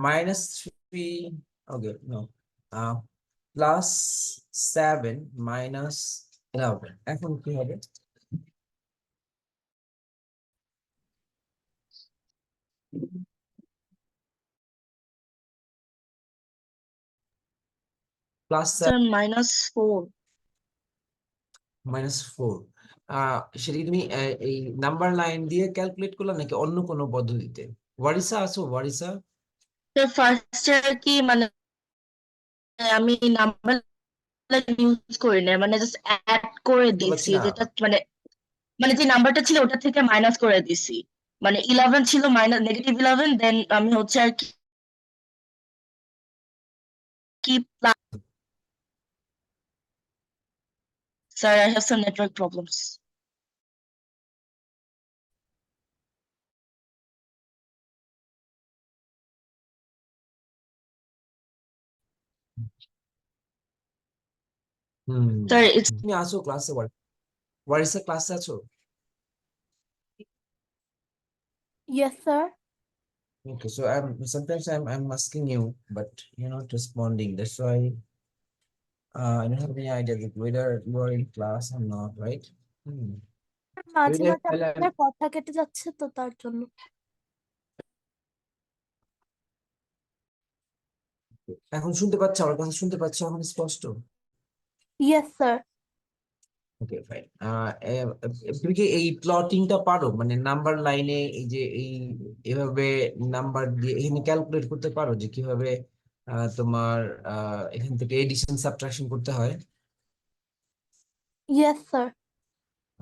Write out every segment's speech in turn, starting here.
-3, okay, no, +7 -11 এখন কি হবে? Sir, -4. -4 সেটা কি তুমি এই নাম্বার লাইন দিয়ে ক্যালকুলেট করলে নাকি অন্য কোনো পদ্ধতিতে? ওয়ারিসা আছো? ওয়ারিসা, Sir, first কি মানে আমি নাম্বার ইউজ করি না, মানে জাস্ট অ্যাড করে বুঝতে পারছি দিয়েছি, না। যেটা মানে মানে যে নাম্বারটা ছিল ওটা থেকে মাইনাস করে দিছি। মানে 11 ছিল, মাইনাস -11, দেন আমি হচ্ছে আর কি Sir, I have some network problems. Sir, it's তুমি আছো ক্লাসে? ওয়ারিসা ক্লাসে আছো? Yes, sir. Okay, so I'm asking you, but you're not responding. That's why I don't have any idea that whether you are in class or not, right? মাঝে Whether মাঝে আপনার কথা কেটে যাচ্ছে তো তার জন্য। এখন শুনতে পাচ্ছ? আমার কথা শুনতে পাচ্ছ এখন স্পষ্ট? Yes, sir. ওকে, ফাইন। তুমি কি এই প্লটিংটা পারো? মানে নাম্বার লাইনে এই যে এভাবে নাম্বার দিয়ে এখানে ক্যালকুলেট করতে পারো যে কিভাবে তোমার এখান থেকে এডিশন সাবট্রাকশন করতে হয়? Yes, sir.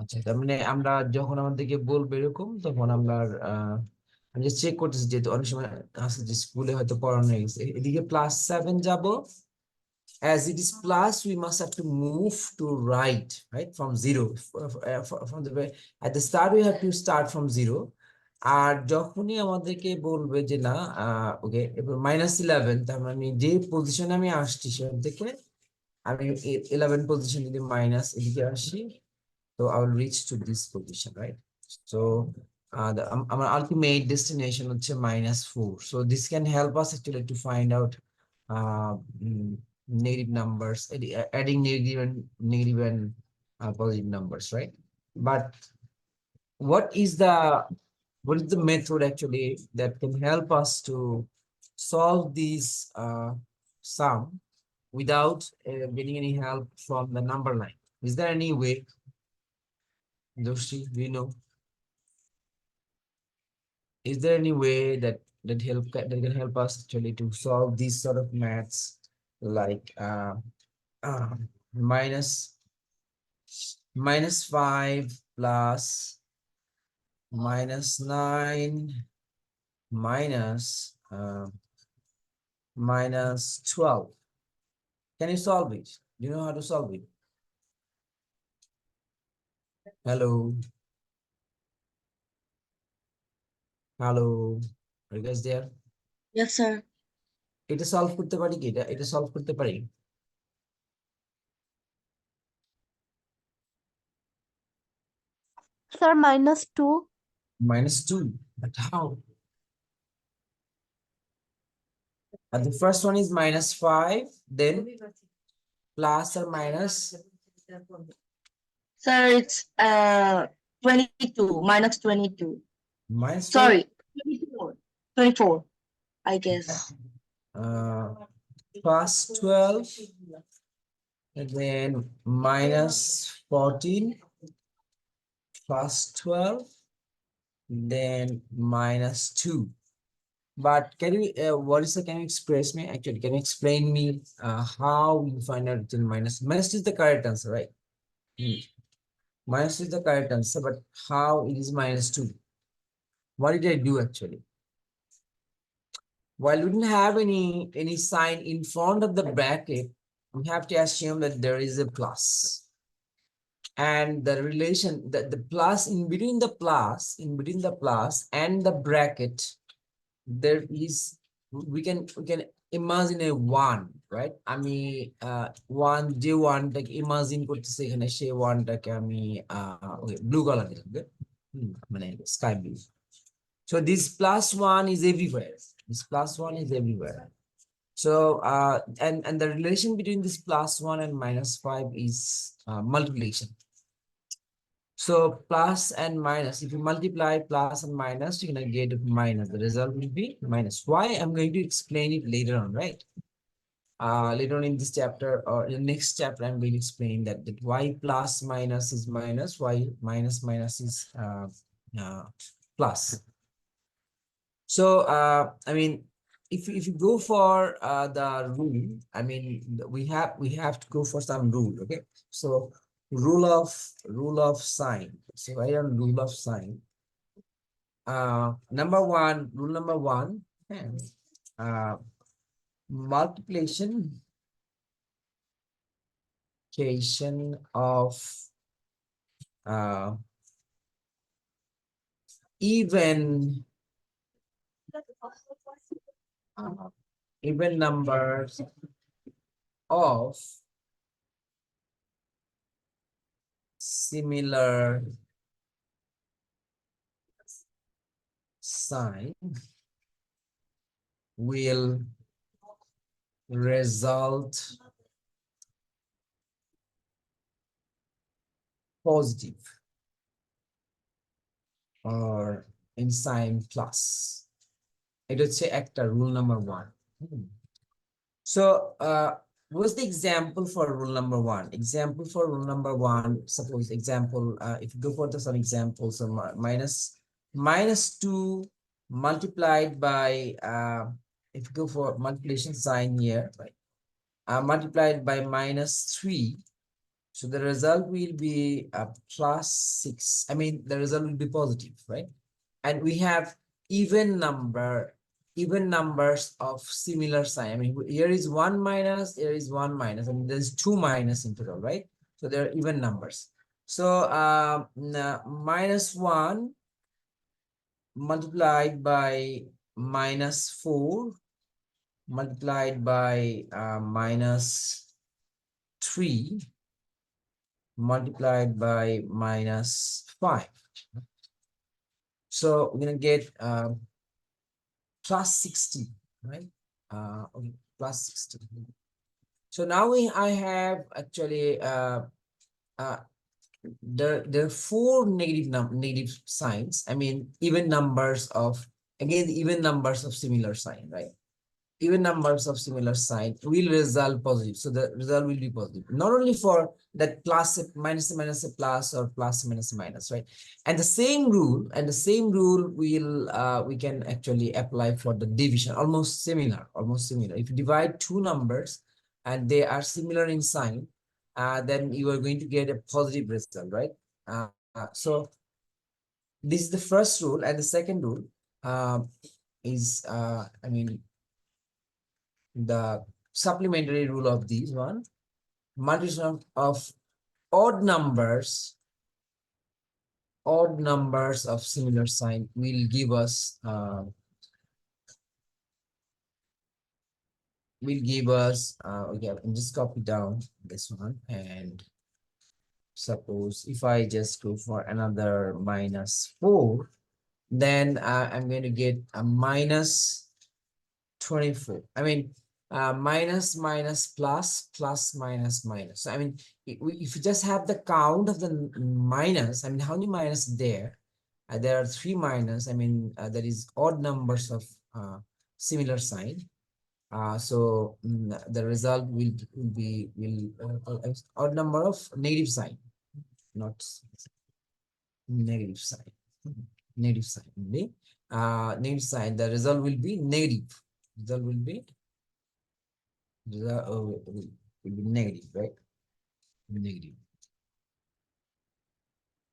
আচ্ছা, তার মানে আমরা যখন আমাদেরকে বলবো এরকম, তখন আমরা আমি যে চেক করতেছি, যেহেতু অনেক সময় আছে যে স্কুলে হয়তো পড়ানো হয়ে গেছে, এদিকে +7 যাব, as it is plus we must have to move to right from 0, from the at the start we have to start from 0, আর যখনই আমাদেরকে বলবে যে না ওকে এবার -11, তার মানে যে পজিশনে আমি আসছি সেখান থেকে আমি 11 পজিশন যদি মাইনাস এদিকে আসি, so I will reach to this position, right? So our ultimate destination হচ্ছে -4. So this can help us actually to find out uh, mm, negative numbers, adding negative and positive numbers, right? But what is the method actually that can help us to solve these sum without getting any help from the number line? Is there any way? Doshi, do you know? Is there any way that can help us actually to solve these sort of maths, like minus -5 plus -9 minus -12? Can you solve it? Do you know how to solve it? Hello, hello, are you guys there? yes, sir. এটা solve করতে পারি কি? এটা solve করতে পারি? Sir, -2. -2, but how? And the first one is -5, then plus or minus Sir, it's 22, -22. minus Sorry, 24. 24, I guess. plus 12, and then -14 plus 12, then -2. But can you can you express me actually, can you explain me how you find out till minus is the correct answer, right? Minus is the correct answer, but how it is -2? What did I do actually? While we didn't have any sign in front of the bracket, we have to assume that there is a plus, and the relation that the plus in between the plus and the bracket, there is we can imagine a 1, right? আমি 1 যে 1টাকে imagine করতেছি এখানে, সেই 1টাকে আমি blue colour দিলাম, মানে sky blue. So this plus one is everywhere. This plus one is everywhere. So and the relation between this plus one and minus 5 is multiplication. So plus and minus, if you multiply plus and minus, you're gonna get minus. The result will be minus. Why? I'm going to explain it later on, right? Later on in this chapter or in the next chapter, I'm going to explain that why plus minus is minus, why minus minus is plus. So I mean, if you go for the rule, I mean, we have to go for some rule. Okay, so rule of sign. So write down rule of sign. Number one, rule number one, and multiplication of even even numbers of similar sign will result positive or in sign plus. It would say actor rule number one. So what's the example for rule number one? Example for rule number one, suppose example, if you go for some examples, so minus 2 multiplied by, if you go for multiplication sign here, right? Multiplied by minus 3. So the result will be plus 6. I mean, the result will be positive, right? And we have even numbers of similar sign. I mean, here is 1 minus, here is 1 minus. I mean, there's 2 minus in total, right? So they're even numbers. So minus 1 multiplied by minus 4 multiplied by minus 3 multiplied by minus 5. So we're gonna get plus 60, right? Okay, plus 60. So now I have actually there are 4 negative signs. I mean, even numbers of, again, even numbers of similar sign, right? Even numbers of similar sign will result positive. So the result will be positive. Not only for that plus minus minus a plus or plus minus minus, right? And the same rule will we can actually apply for the division. Almost similar. If you divide two numbers and they are similar in sign, then you are going to get a positive result, right? So this is the first rule, and the second rule is I mean, the supplementary rule of these one, multiplication of odd numbers of similar sign will give us okay, I can just copy down this one, and suppose if I just go for another minus 4, then I'm going to get a minus 24. I mean, minus minus plus plus minus minus. So I mean, if you just have the count of the minus, I mean, how many minus there? There are 3 minus. I mean, that is odd numbers of similar sign. So the result will be odd number of negative sign, not negative sign. Negative sign only. Negative sign. The result will be negative. Result will be negative, right? Negative.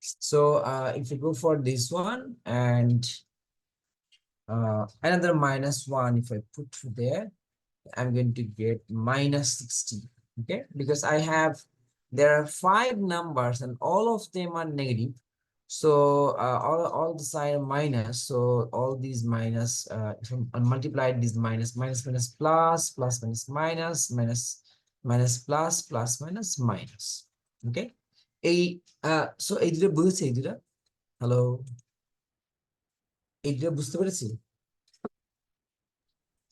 So if you go for this one and another minus 1, if I put there, I'm going to get minus 60. Okay, because there are 5 numbers and all of them are negative. So all the sign minus, so all these minus, if I multiply this minus minus plus plus minus minus minus minus plus plus minus minus. Okay, so hello, এইটা বুঝতে পেরেছি?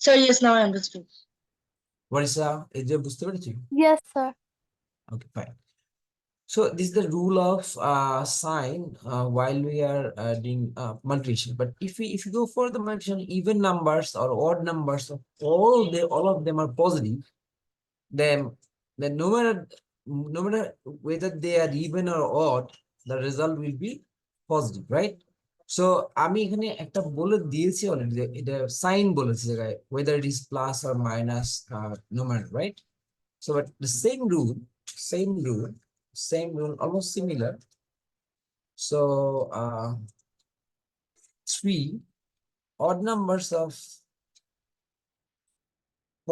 Sir, yes, now I understood. ওয়ারিসা, এইটা বুঝতে পেরেছি? Yes, sir. Okay, fine. So this is the rule of sign while we are doing multiplication. But if you go for the multiplication, even numbers or odd numbers, all of them are positive. Then no matter whether they are even or odd, the result will be positive, right? So আমি এখানে একটা বলে দিয়েছি already যে এটা sign বলেছি জায়গায় whether it is plus or minus no matter, right? So but the same rule almost similar. So 3 odd numbers of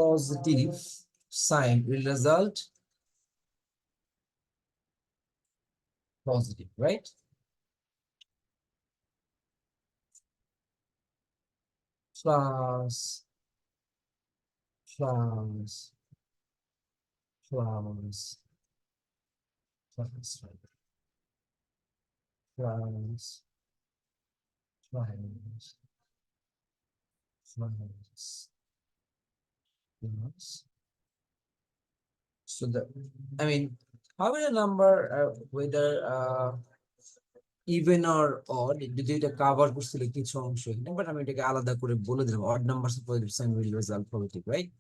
positive sign will result positive, right? Plus plus plus plus plus plus plus plus. So I mean, how will a number whether even or odd যদি এটা cover করছিল কিছু অংশ এখানে, but আমি এটাকে আলাদা করে বলে দিলাম odd numbers of positive sign will result positive, right?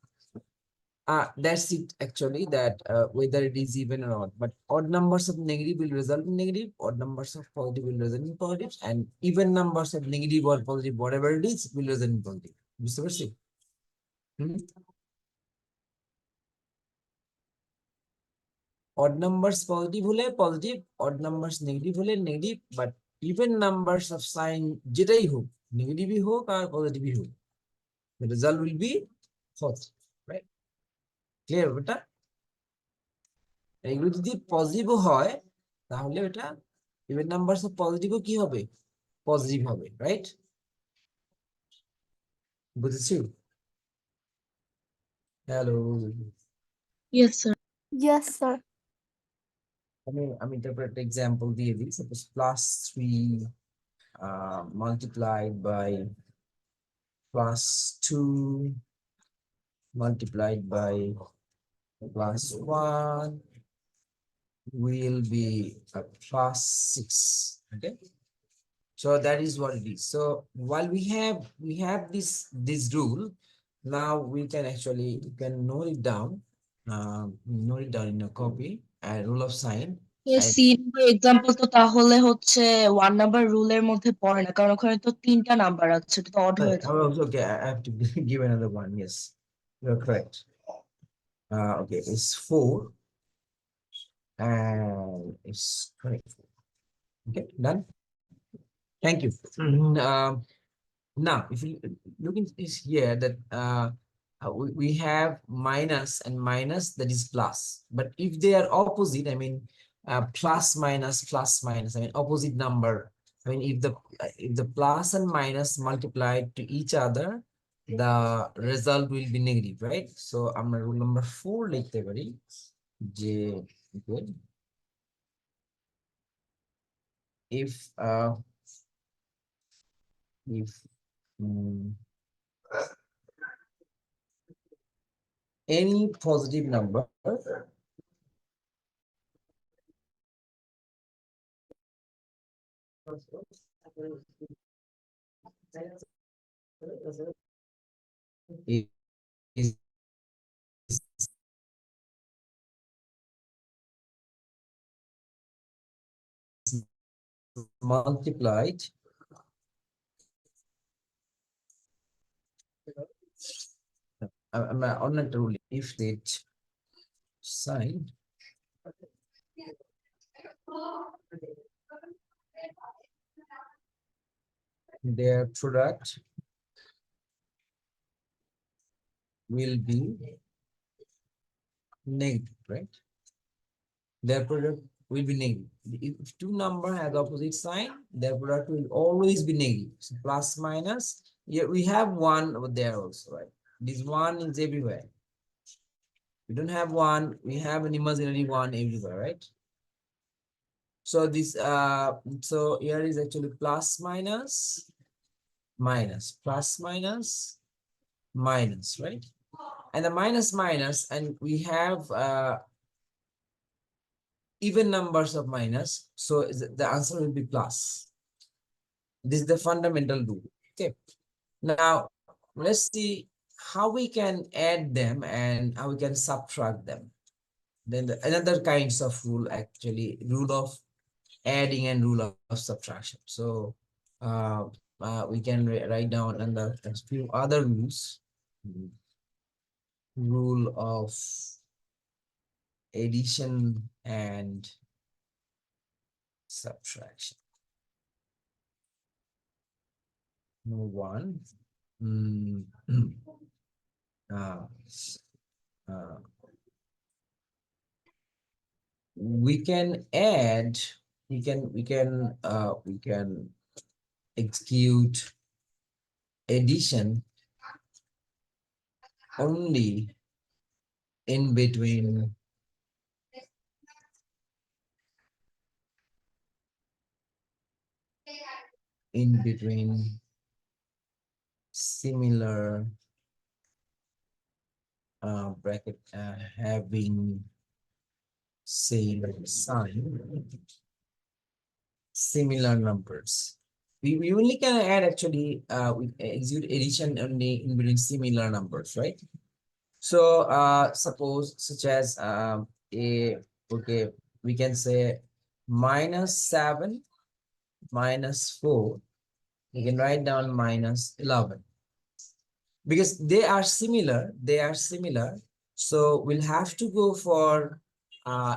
That's it actually, that whether it is even or odd, but odd numbers of negative will result in negative, odd numbers of positive will result in positive, and even numbers of negative or positive, whatever it is, will result in positive. বুঝতে পারছি? odd numbers positive হলে positive, odd numbers negative হলে negative, but even numbers of sign যেটাই হোক, নেগেটিভই হোক আর পজিটিভই হোক, the result will be positive, right? Clear এটা? এগুলো যদি পজিটিভ হয় তাহলে এটা ইভেন নাম্বারস অফ পজিটিভও কি হবে? পজিটিভ হবে, রাইট? বুঝেছি? Hello, Yes, sir. Yes, sir. আমি তারপর একটা এক্সাম্পল দিয়ে দিই। Suppose +3 multiplied by +2 multiplied by +1 will be +6. Okay, so that is what it is. So while we have this rule, now we can actually, you can note it down, in a copy, and rule of sign. Yes, And C number example তো তাহলে হচ্ছে 1 number rule এর মধ্যে পড়ে না, কারণ ওখানে তো 3টা নাম্বার আছে, এটা তো অড হয়ে যাবে। okay, I have to give another one. Yes, you're correct. Okay, it's 4 and it's 24. Okay, done. Thank you. Now, if you look into this here, that we have minus and minus, that is plus. But if they are opposite, I mean, plus minus, I mean, opposite number. I mean, if the plus and minus multiplied to each other, the result will be negative, right? So I'm rule number 4 লিখতে পারি যে good. If any positive number is multiplied I'm on a rule, if it sign their product will be negative, right? Their product will be negative. If two number has opposite sign, their product will always be negative. So plus minus, yeah, we have one over there also, right? This one is everywhere. We don't have one, we have an imaginary one everywhere, right? So this so here is actually plus minus minus, plus minus, minus, right? And the minus minus, and we have even numbers of minus, so the answer will be plus. This is the fundamental rule. Okay, now let's see how we can add them and how we can subtract them. Then another kinds of rule, actually, rule of adding and rule of subtraction. So we can write down under a few other rules. Rule of addition and subtraction. Number one, uh, uh, we can add, we can execute addition only in between similar bracket having same sign, similar numbers. We only can add, actually we execute addition only in between similar numbers, right? So suppose, such as okay, we can say -7 -4. You can write down -11, because they are similar, so we'll have to go for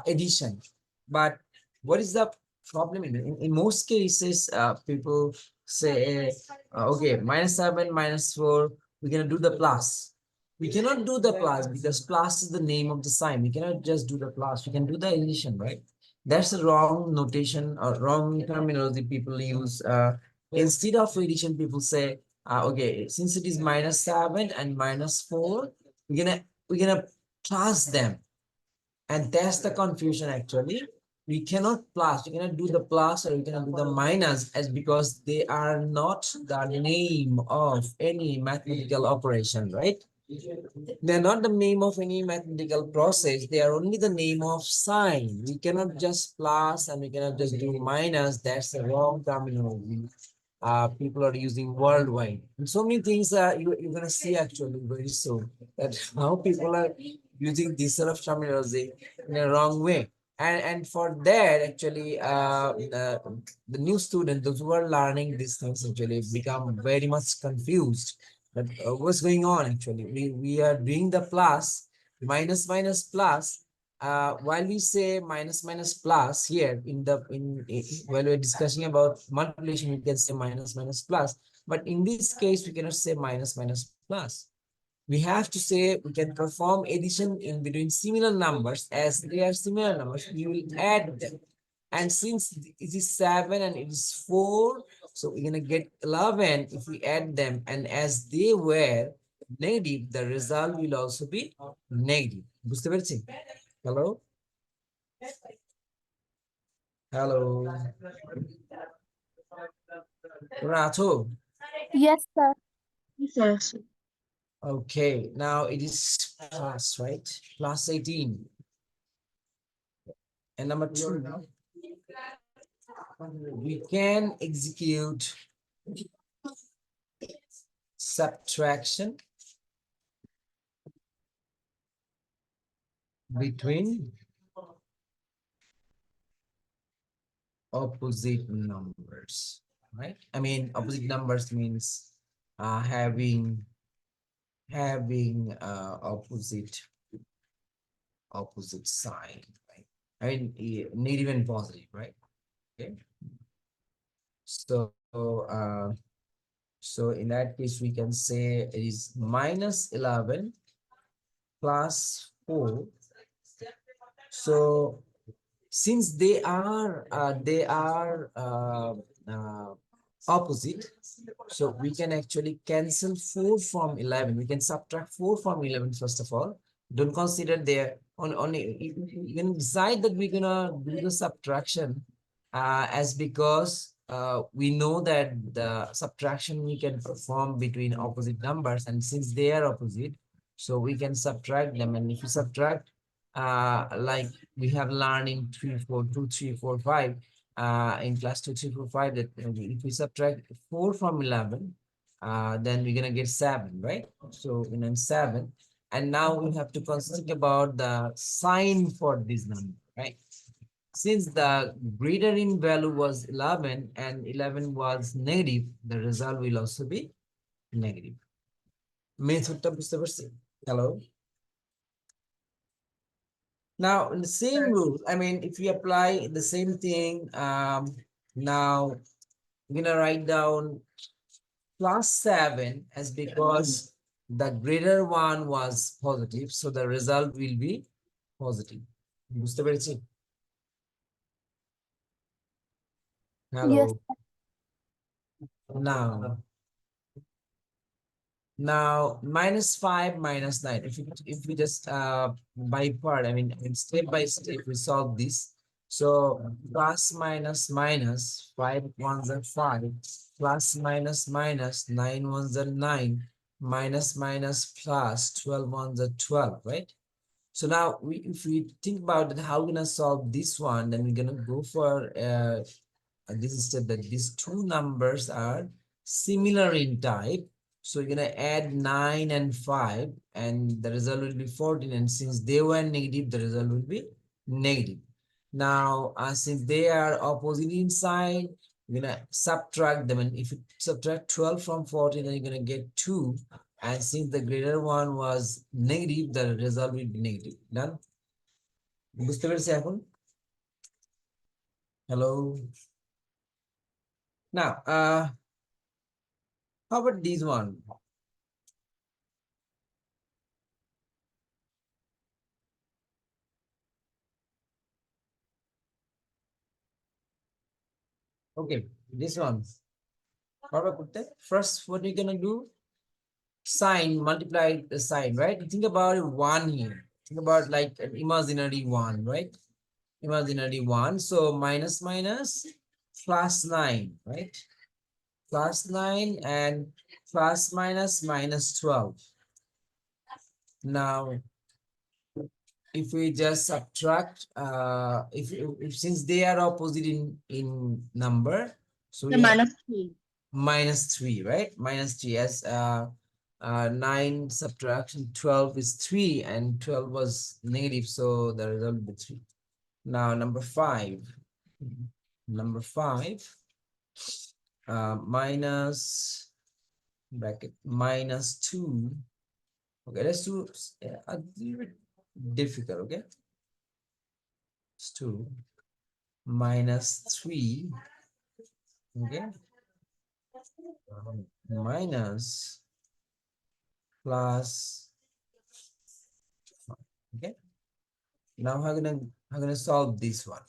addition. But what is the problem? In most cases, people say okay, -7 -4, we're gonna do the plus. We cannot do the plus because plus is the name of the sign. We cannot just do the plus, we can do the addition, right? That's the wrong notation or wrong terminology people use. Instead of addition, people say okay, since it is -7 and -4, we're gonna plus them, and that's the confusion. Actually, we cannot plus, we cannot do the plus, or we cannot do the minus, as because they are not the name of any mathematical operation, right? They're not the name of any mathematical process. They are only the name of sign. We cannot just plus and we cannot just do minus. That's the wrong terminology people are using worldwide. And so many things you're going to see actually very soon, that how people are using this sort of terminology in a wrong way. And for that, actually, the new students, those who are learning these things, actually become very much confused. That what's going on actually? We are doing the plus, minus minus plus, while we say minus minus plus here while we're discussing about multiplication, we can say minus minus plus, but in this case we cannot say minus minus plus. We have to say we can perform addition in between similar numbers. As they are similar numbers, we will add them, and since it is 7 and it is 4, so we're gonna get 11 if we add them, and as they were negative, the result will also be negative. বুঝতে পেরেছি? Hello? Hello? তোমরা আছো? Yes, sir. Yes. Okay, now it is plus, right? Plus 18. And number 2, we can execute subtraction between opposite numbers, right? I mean, opposite numbers means having opposite sign, right? I mean, negative and positive, right? Okay. So in that case, we can say it is -11 plus 4. So since they are opposite, so we can actually cancel 4 from 11. We can subtract 4 from 11 first of all. Don't consider there only you can decide that we're gonna do the subtraction as because we know that the subtraction we can perform between opposite numbers, and since they are opposite, so we can subtract them. And if you subtract, like we have learned in 3 4 2 3 4 5, in class 2 3 4 5, that if we subtract 4 from 11, then we're gonna get 7, right? So in 7, and now we have to consider about the sign for this number, right? Since the greater in value was 11 and 11 was negative, the result will also be negative. Methodটা বুঝতে পারছি? Hello? Now, in the same rule, I mean, if we apply the same thing, now I'm gonna write down plus 7 as because the greater one was positive, so the result will be positive. বুঝতে পেরেছি? Hello? Yes. Now -5 -9. If we just by part, I mean step by step we solve this. So plus minus minus 5 ones are 5, plus minus minus 9 ones are 9, minus minus plus 12 ones are 12, right? So now if we think about it, how we're gonna solve this one, then we're gonna go for this is that these two numbers are similar in type. So you're gonna add 9 and 5, and the result will be 14. And since they were negative, the result will be negative. Now, since they are opposite inside, you're gonna subtract them. And if you subtract 12 from 14, then you're gonna get 2. And since the greater one was negative, the result will be negative. Done? বুঝতে পেরেছি এখন? Hello? Now, how about this one? Okay, this one. First, what you're gonna do? Sign, multiply the sign, right? Think about it, 1 here. Think about like an imaginary 1, right? Imaginary 1. So minus minus plus 9, right? Plus 9 and plus minus minus 12. Now, if we just subtract, if since they are opposite in number, so we have -3. -3, right? -3 as 9 subtraction 12 is 3, and 12 was negative, so the result will be 3. Now number 5. Number 5, minus bracket -2. Okay, let's do a little bit difficult. Okay, it's 2 -3. Okay, minus plus. Okay, now I'm gonna solve this one.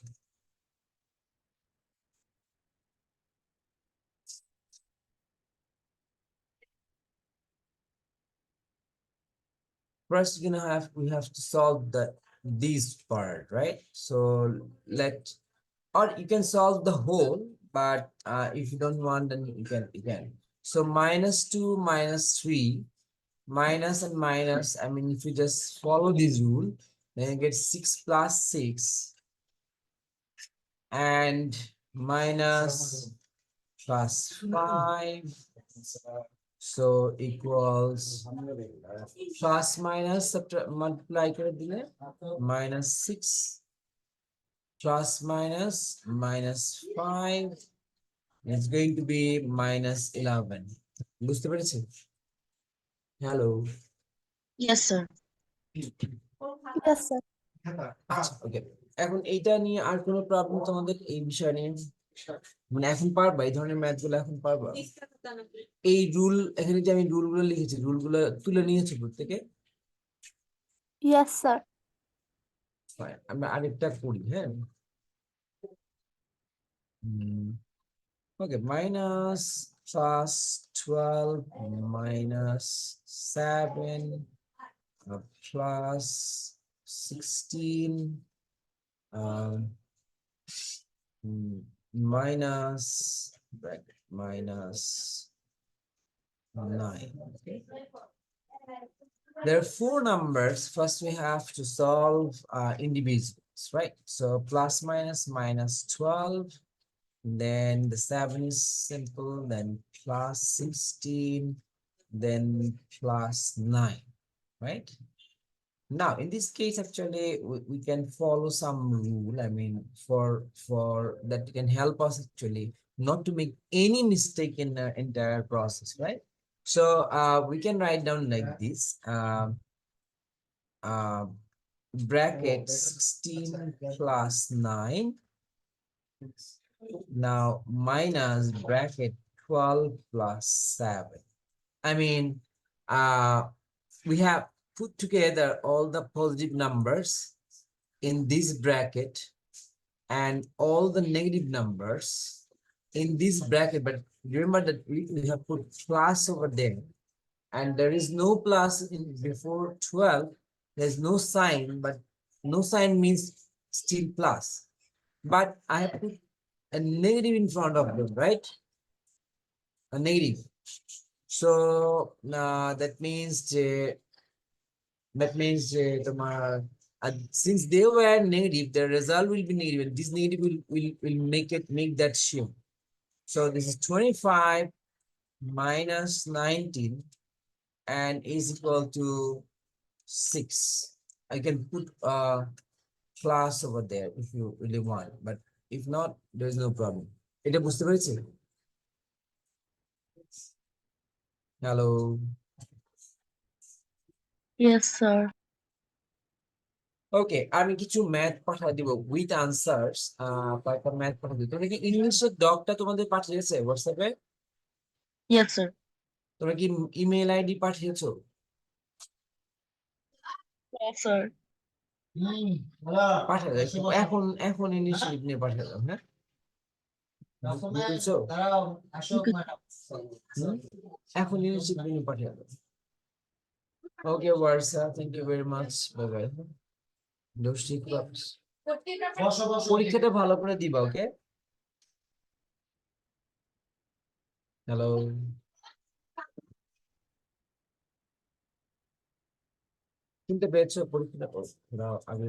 First, we have to solve this part, right? So or you can solve the whole, but if you don't want, then you can. So -2 -3, minus and minus. I mean, if you just follow this rule, then you get 6 plus 6, and minus plus 5. So equals plus minus multiply করে দিলে -6 plus minus -5. It's going to be -11. বুঝতে পেরেছি? Hello. Yes, sir. Yes, sir. ওকে, এখন এইটা নিয়ে আর কোনো problem তোমাদের এই বিষয় নিয়ে? মানে এখন পারবা এই ধরনের ম্যাথ গুলো এখন পারবা? এই রুল এখানে যে আমি রুল গুলো লিখেছি, রুল গুলো তুলে নিয়েছি প্রত্যেকে? Yes, sir. আমরা আরেকটা করি, হ্যাঁ? ওকে, minus plus 12 minus 7 plus 16 minus bracket minus 9. Okay. There are four numbers. First, we have to solve individuals, right? So plus minus minus 12. Then the 7 is simple. Then plus 16. Then plus 9, right? Now, in this case, actually, we can follow some rule. I mean, for that can help us actually not to make any mistake in the entire process, right? So we can write down like this. Uh, Bracket 16 plus 9. Now minus bracket 12 plus 7. I mean, we have put together all the positive numbers in this bracket and all the negative numbers in this bracket. But remember that we have put plus over there, and there is no plus in before 12. There's no sign, but no sign means still plus. But I have put a negative in front of them, right? A negative. So since they were negative, the result will be negative, and this negative will make that shift. So this is 25 minus 19 and is equal to 6. I can put class over there if you really want, but if not, there's no problem. এটা বুঝতে পেরেছি? Hello. Yes, sir. ওকে, আমি কিছু math পাঠিয়ে দিব with answers. কয়েকটা math পাঠিয়ে দিব। তোমরা কি ইংলিশের ডকটা তোমাদের পাঠিয়েছে হোয়াটসঅ্যাপে? Yes, sir. তোমরা কি ইমেল আইডি পাঠিয়েছো? Yes, sir. পাঠিয়ে দাও এখন, এখন ইনিশিয়েটিভ নিয়ে পাঠিয়ে দাও। হ্যাঁ, বুঝছো? এখন ইনিশিয়েটিভ নিয়ে পাঠিয়ে দাও। ওকে ওয়ার্সা, thank you very much. Bye bye. Dosti clubs. পরীক্ষাটা ভালো করে দিবা, ওকে? হ্যালো, শুনতে পেয়েছো? পরীক্ষাটা করো, আমি